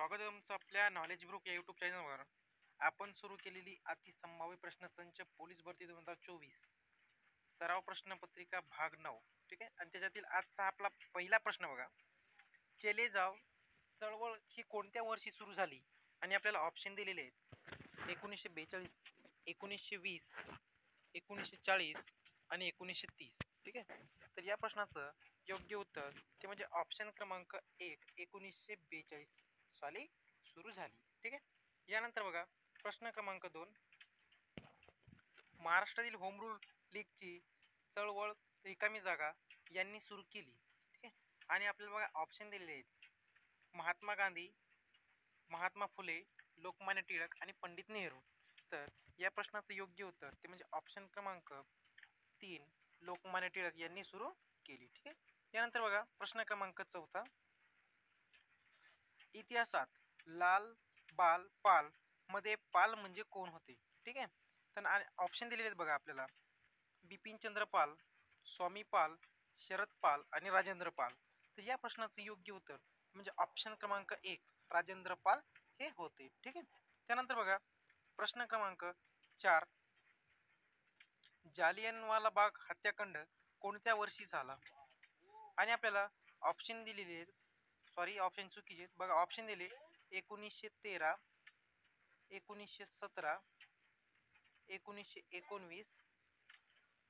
स्वागत आहे तुमचं आपल्या नॉलेज ग्रुप या यूट्यूब चॅनलवर. आपण सुरू केलेली अतिसंभाव्य प्रश्नसंच पोलीस भरती 2024 सराव प्रश्नपत्रिका भाग 9. ठीक आहे. आणि त्याच्यातील आजचा आपला पहिला प्रश्न बघा. चले जाव चळवळ ही कोणत्या वर्षी सुरू झाली? आणि आपल्याला ऑप्शन दिलेले आहेत 1942, 1920, 1940 आणि 1930. ठीक आहे. तर या प्रश्नाचं योग्य उत्तर ते म्हणजे ऑप्शन क्रमांक 1, 1942 साली सुरू झाली. ठीक आहे. यानंतर बघा प्रश्न क्रमांक 2, महाराष्ट्रातील होम रूल लीगची चळवळ रिकामी जागा यांनी सुरू केली. ठीक आहे. आणि आपल्याला बघा ऑप्शन दिलेले आहेत महात्मा गांधी, महात्मा फुले, लोकमान्य टिळक आणि पंडित नेहरू. तर या प्रश्नाचं योग्य उत्तर ते म्हणजे ऑप्शन क्रमांक 3, लोकमान्य टिळक यांनी सुरू केली. ठीक आहे. यानंतर बघा प्रश्न क्रमांक 4, इतिहासात लाल बाल पाल मध्ये पाल म्हणजे कोण होते? ठीक आहे. तर ऑप्शन दिलेले आहेत बघा आपल्याला बिपिनचंद्र पाल, स्वामी पाल, शरद पाल आणि राजेंद्र पाल. तर या प्रश्नाचं योग्य उत्तर म्हणजे ऑप्शन क्रमांक 1, राजेंद्र पाल हे होते. ठीक आहे. त्यानंतर बघा प्रश्न क्रमांक 4, जालियनवाला बाग हत्याकांड कोणत्या वर्षी झाला? आणि आपल्याला ऑप्शन दिलेले आहेत, सॉरी ऑप्शन चुकीचे आहेत बघा. ऑप्शन दिले 1913, 1917, 1919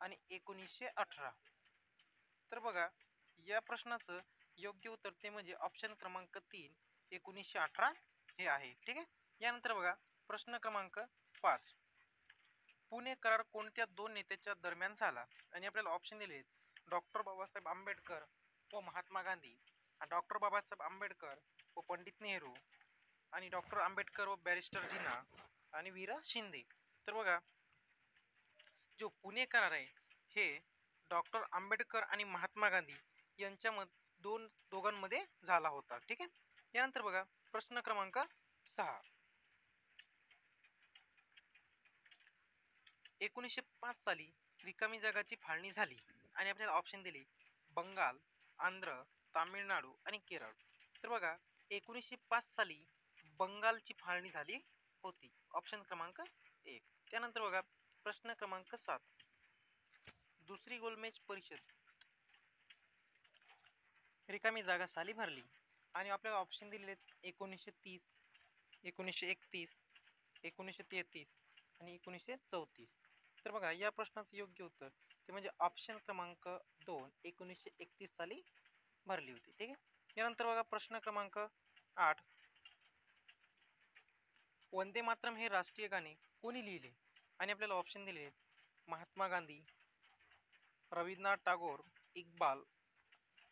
आणि 1918. तर बघा या प्रश्नाचं योग्य उत्तर ते म्हणजे ऑप्शन क्रमांक 3, 1918 हे आहे. ठीक आहे. यानंतर बघा प्रश्न क्रमांक 5, पुणे करार कोणत्या दोन नेत्याच्या दरम्यान झाला? आणि आपल्याला ऑप्शन दिले आहेत डॉक्टर बाबासाहेब आंबेडकर व महात्मा गांधी, डॉक्टर बाबासाहेब आंबेडकर व पंडित नेहरू, आणि डॉक्टर आंबेडकर व बॅरिस्टर जिना आणि वीरा शिंदे. तर बघा जो पुणे करार आहे हे डॉक्टर आंबेडकर आणि महात्मा गांधी यांच्या दोघांमध्ये झाला होता. ठीक आहे. यानंतर बघा प्रश्न क्रमांक 6, 1905 साली रिकामी जागाची फाळणी झाली. आणि आपल्याला ऑप्शन दिले बंगाल, आंध्र, तामिळनाडू आणि केरळ. तर बघा 1905 साली बंगालची फाळणी झाली होती, ऑप्शन क्रमांक 1. त्यानंतर बघा प्रश्न क्रमांक 7, दुसरी गोलमेज परिषद रिकामी जागा साली भरली. आणि आपल्याला ऑप्शन दिलेले 1930, 1931, 1933 आणि 1934. तर बघा या प्रश्नाचं योग्य उत्तर ते म्हणजे ऑप्शन क्रमांक 2, 1931 साली भरली होती. ठीक आहे. यानंतर बघा प्रश्न क्रमांक 8, वंदे मातरम हे राष्ट्रीय गाणे कोणी लिहिले? आणि आपल्याला ऑप्शन दिले महात्मा गांधी, रवींद्रनाथ टागोर, इक्बाल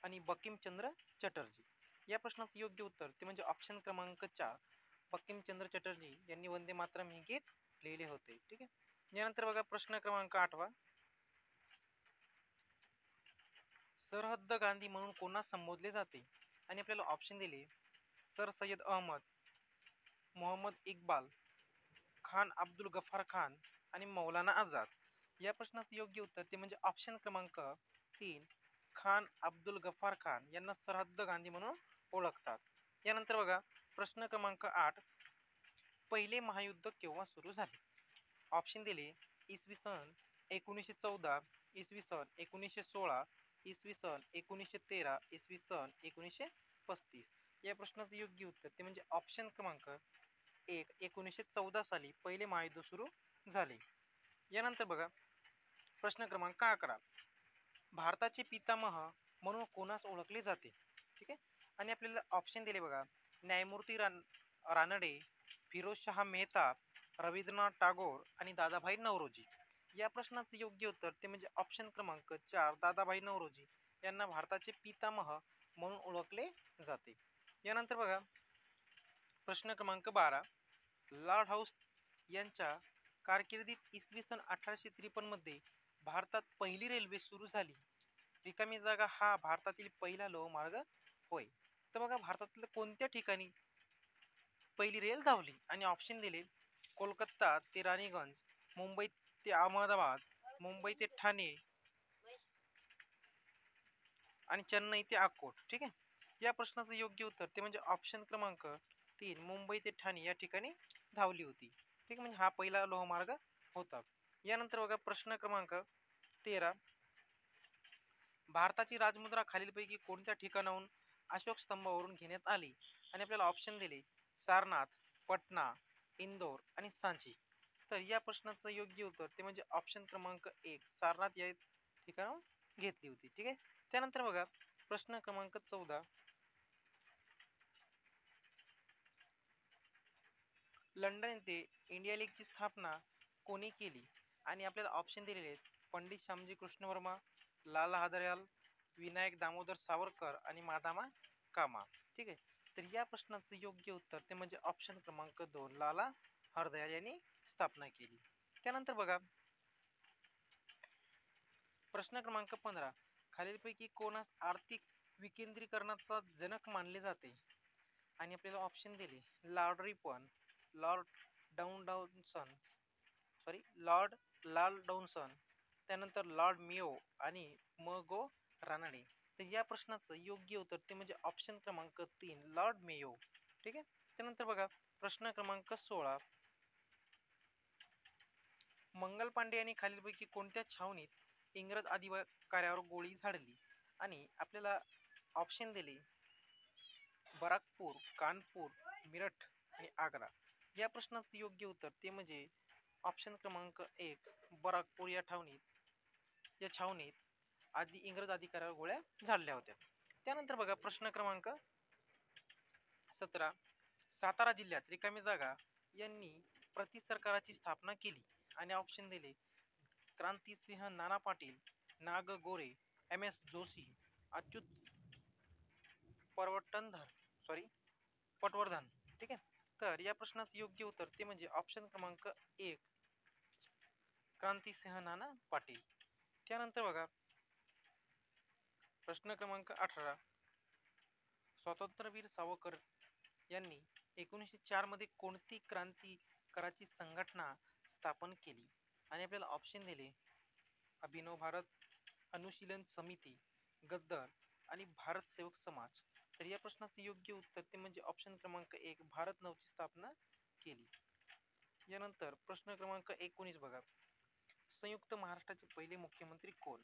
आणि बंकिमचंद्र चटर्जी. या प्रश्नाचं योग्य उत्तर ते म्हणजे ऑप्शन क्रमांक 4, बंकिमचंद्र चटर्जी यांनी वंदे मातरम हे गीत लिहिले होते. ठीक आहे. यानंतर बघा प्रश्न क्रमांक 8, सरहद्द गांधी म्हणून कोणास संबोधले जाते? आणि आपल्याला ऑप्शन दिले सर सय्यद अहमद, मोहम्मद इक्बाल, खान अब्दुल गफार खान आणि मौलाना आझाद. या प्रश्नाचं योग्य उत्तर ते म्हणजे ऑप्शन क्रमांक 3, खान अब्दुल गफार खान यांना सरहद्द गांधी म्हणून ओळखतात. यानंतर बघा प्रश्न क्रमांक 8, पहिले महायुद्ध केव्हा सुरू झाले? ऑप्शन दिले इसवी सन 1914, इसवी सन 1916, इसवी सन 1913, इसवी सन 1935. या प्रश्नाचं योग्य उत्तर ते म्हणजे ऑप्शन क्रमांक 1, 1914 साली पहिले महायुद्ध सुरू झाले. यानंतर बघा प्रश्न क्रमांक 11, भारताचे पितामह म्हणून कोणास ओळखले जाते? ठीक आहे. आणि आपल्याला ऑप्शन दिले बघा न्यायमूर्ती रानडे, फिरोजशहा मेहता, रवींद्रनाथ टागोर आणि दादाभाई नौरोजी. या प्रश्नाचं योग्य उत्तर ते म्हणजे ऑप्शन क्रमांक 4, दादाभाई नौरोजी यांना भारताचे पितामह म्हणून ओळखले जाते. यानंतर बघा प्रश्न क्रमांक 12, लॉर्ड हाऊस यांच्या कारकिर्दीत इसवी सन 1853 मध्ये भारतात पहिली रेल्वे सुरू झाली. रिकामी जागा हा भारतातील पहिला लोहमार्ग होय. तर बघा भारतातल्या कोणत्या ठिकाणी पहिली रेल धावली? आणि ऑप्शन दिले कोलकाता ते राणीगंज, मुंबई ते अहमदाबाद, मुंबई ते ठाणे आणि चेन्नई ते अक्कोट. ठीक आहे. या प्रश्नाचं योग्य उत्तर ते म्हणजे ऑप्शन क्रमांक 3 मुंबई ते ठाणे या ठिकाणी धावली होती. ठीक, म्हणजे हा पहिला लोहमार्ग होता. यानंतर बघा प्रश्न क्रमांक 13, भारताची राजमुद्रा खालीलपैकी कोणत्या ठिकाणाहून अशोक स्तंभावरून घेण्यात आली? आणि आपल्याला ऑप्शन दिले सारनाथ, पटना, इंदोर आणि सांची. तर या प्रश्नाचं योग्य उत्तर ते म्हणजे ऑप्शन क्रमांक 1 सारनाथ या ठिकाणाहून घेतली होती. ठीक आहे. त्यानंतर बघा प्रश्न क्रमांक 14, लंडन येथे इंडिया लीगची स्थापना कोणी केली? आणि आपल्याला ऑप्शन दिलेले आहेत पंडित श्यामजी कृष्ण वर्मा, लाला हरदयाल, विनायक दामोदर सावरकर आणि मादामा कामा. ठीक आहे. तर या प्रश्नाचं योग्य उत्तर ते म्हणजे ऑप्शन क्रमांक 2 लाला हरदयाल यांनी स्थापना केली. त्यानंतर बघा प्रश्न क्रमांक 15, खालीलपैकी कोणास आर्थिक विकेंद्रीकरणाचा जनक मानले जाते? आणि आपल्याला ऑप्शन दिले लॉर्ड रिपन, लॉर्ड डाऊनसन, लॉर्ड लाल डाऊनसन, त्यानंतर लॉर्ड मिओ आणि मगो रानडे. तर या प्रश्नाचं योग्य उत्तर ते म्हणजे ऑप्शन क्रमांक 3 लॉर्ड मेयो. ठीक आहे. त्यानंतर बघा प्रश्न क्रमांक 16, मंगल पांडे यांनी खालीलपैकी कोणत्या छावणीत इंग्रज अधिकाऱ्यावर गोळी झाडली? आणि आपल्याला ऑप्शन दिले बराकपूर, कानपूर, मिरठ आणि आग्रा. या प्रश्नाचं योग्य उत्तर ते म्हणजे ऑप्शन क्रमांक 1 बराकपूर या छावणीत आधी इंग्रज अधिकाऱ्यावर गोळ्या झाडल्या होत्या. त्यानंतर बघा प्रश्न क्रमांक 17, सातारा जिल्ह्यात रिकामी जागा यांनी प्रति सरकाराची स्थापना केली? आणि ऑप्शन दिले क्रांतिसिंह नाना पाटील, नाग गोरे, एम एस जोशी, अच्युत परवटनधर पटवर्धन. ठीक आहे. तर या प्रश्नाचं योग्य उत्तर ते म्हणजे ऑप्शन क्रमांक 1 क्रांतिसिंह नाना पाटील. त्यानंतर बघा प्रश्न क्रमांक 18, स्वातंत्र्यवीर सावरकर यांनी 1904 मध्ये कोणती क्रांतिकाराची संघटना स्थापन केली? आणि आपल्याला ऑप्शन दिले अभिनव भारत, अनुशीलन समिती, गद्दर आणि भारत सेवक समाज. तर या प्रश्नाचं योग्य उत्तर ते म्हणजे ऑप्शन क्रमांक 1 भारत नवची स्थापना केली. यानंतर प्रश्न क्रमांक 19 बघा, संयुक्त महाराष्ट्राचे पहिले मुख्यमंत्री कोण?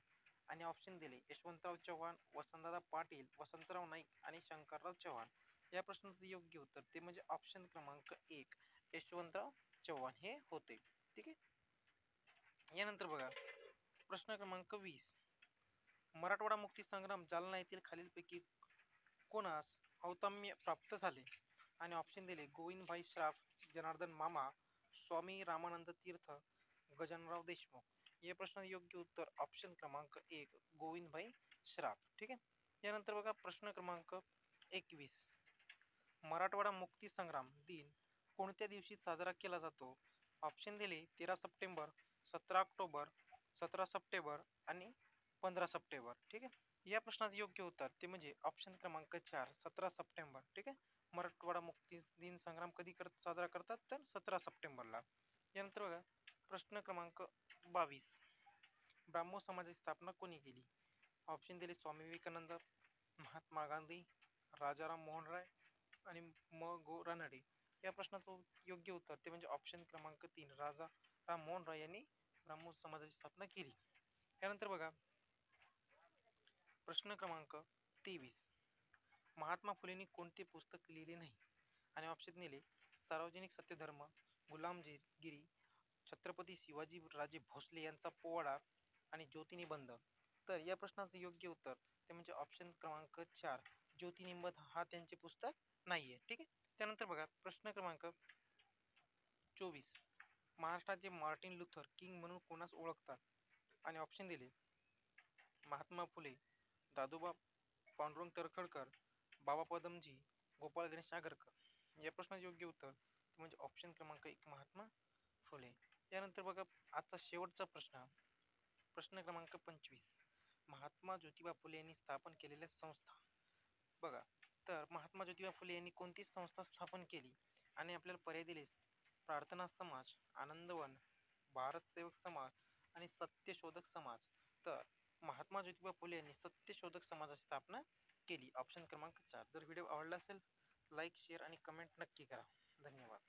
आणि ऑप्शन दिले यशवंतराव चव्हाण, वसंतदादा पाटील, वसंतराव नाईक आणि शंकरराव चव्हाण. या प्रश्नाचं योग्य उत्तर ते म्हणजे ऑप्शन क्रमांक 1 यशवंतराव चव्हाण हे होते. ठीक आहे. यानंतर बघा प्रश्न क्रमांक 20, मराठवाडा मुक्ती संग्राम जालना येथील खालीलपैकी कोणास औतम्य प्राप्त झाले? आणि ऑप्शन दिले गोविंदभाई श्राफ, जनार्दन मामा, स्वामी रामानंद तीर्थ, गजाननराव देशमुख. या प्रश्नाचं योग्य उत्तर ऑप्शन क्रमांक 1 गोविंदभाई श्राफ. ठीक आहे. यानंतर बघा प्रश्न क्रमांक 21, मराठवाडा मुक्ती संग्राम दिन कोणत्या दिवशी साजरा केला जातो? ऑप्शन दिले 13 सप्टेंबर, 17 ऑक्टोबर, 17 सप्टेंबर आणि 15 सप्टेंबर. ठीक आहे. या प्रश्नाचं योग्य उत्तर ते म्हणजे ऑप्शन क्रमांक 4 17 सप्टेंबर. ठीक आहे. मराठवाडा मुक्ती दिन संग्राम कधी साजरा करतात? तर 17 सप्टेंबरला. यानंतर बघा प्रश्न क्रमांक 22, ब्राह्मो समाजाची स्थापना कोणी केली? ऑप्शन दिले स्वामी विवेकानंद, महात्मा गांधी, राजाराम मोहन राय आणि म गो रानडे. या प्रश्नाचं योग्य उत्तर ते म्हणजे ऑप्शन क्रमांक 3 राजा राम मोहन राय यांनी ब्राह्मो समाजाची स्थापना केली. त्यानंतर बघा प्रश्न क्रमांक 23, महात्मा फुलेंनी कोणते पुस्तक लिहिले नाही? आणि ऑप्शन दिले सार्वजनिक सत्यधर्म, गुलामगिरी, छत्रपती शिवाजी राजे भोसले यांचा पोवाडा आणि ज्योतिनिबंध. तर या प्रश्नाचं योग्य उत्तर ते म्हणजे ऑप्शन क्रमांक 4 ज्योतिनिबंध हा त्यांचे पुस्तक नाहीये. ठीक आहे. त्यानंतर बघा प्रश्न क्रमांक 24, महाराष्ट्राचे मार्टिन लुथर किंग म्हणून कोणास ओळखतात? आणि ऑप्शन दिले महात्मा फुले, दादोबा पांडुरंग तर्खडकर, बाबा पदमजी, गोपाळ गणेश आगरकर. या प्रश्नाचे योग्य उत्तर म्हणजे ऑप्शन क्रमांक 1 महात्मा फुले. यानंतर बघा आजचा शेवटचा प्रश्न, प्रश्न क्रमांक 25, महात्मा ज्योतिबा फुले यांनी स्थापन केलेल्या संस्था. बघा तर महात्मा ज्योतिबा फुले यांनी कोणती संस्था स्थापन केली? आणि आपल्याला पर्याय दिले प्रार्थना समाज, आनंदवन, भारत सेवक समाज आणि सत्यशोधक समाज. तर महात्मा ज्योतिबा फुले यांनी सत्यशोधक समाजाची स्थापना केली. ऑप्शन क्रमांक 4. जर व्हिडिओ आवडला असेल लाईक शेअर आणि कमेंट नक्की करा. धन्यवाद.